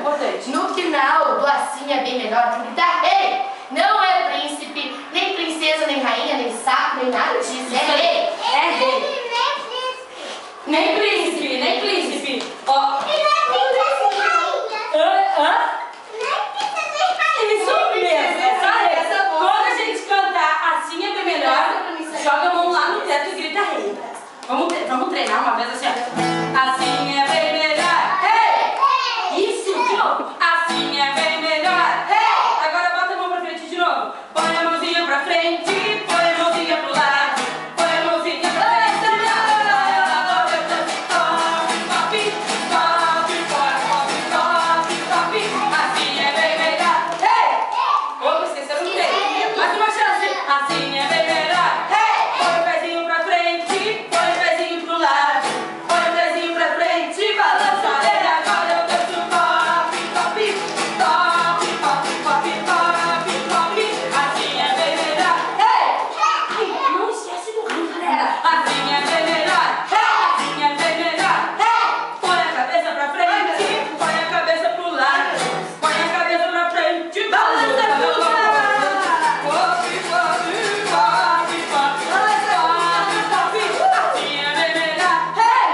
importante. No final do assim é bem melhor que gritar rei. Não é príncipe, nem princesa, nem rainha, nem sapo, nem nada disso. É rei. É rei. Nem príncipe, nem príncipe. Ó. Isso mesmo, essa quando a gente cantar assim é bem melhor, joga a mão lá no teto e grita rei. Vamos treinar uma vez assim, ó. Assim é bem melhor, rei! Isso, de novo. Assim é bem melhor, rei! Agora bota a mão pra frente de novo. Põe a mãozinha pra frente, põe a mãozinha pro lado. Põe a mãozinha pra frente. Assim é bem melhor, rei! Opa, esqueceram do rei. Mais uma chance. Assim é bem melhor, rei! Põe o pezinho pra frente, põe o pezinho pro lado. Põe o pezinho pra frente, balança ele. Agora eu danço pop, pop, pop, pop, pop, pop, pop. Assim é bem melhor, rei! Não esquece do rei, galera. Assim é bem melhor, rei! Assim é bem melhor, rei! Põe a cabeça pra frente, põe a cabeça pro lado. Põe a cabeça pra frente, balança pro lado. Pop, pop, pop, pop, pop, pop. Assim é bem melhor, rei!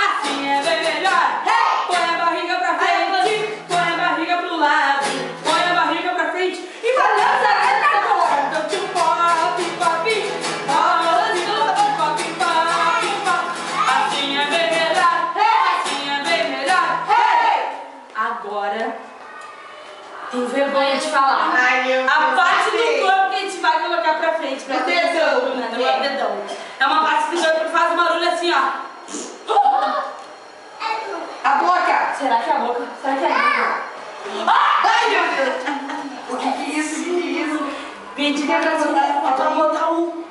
Assim é bem melhor, rei! Põe a barriga pra frente, põe a barriga pro lado. Põe a barriga pra frente e balança essa bola. Pop, pop, pop, pop, pop. Assim é bem melhor, rei! Assim é bem melhor, rei! Agora, tenho vergonha de falar. A parte do corpo que a gente vai colocar pra frente, pra dedão, Bruna, não é o dedão. É uma parte do corpo que faz um barulho assim, ó. A boca! Será que é a boca? Será que é a boca? Ai, meu Deus! O que é isso? Pedi pra botar um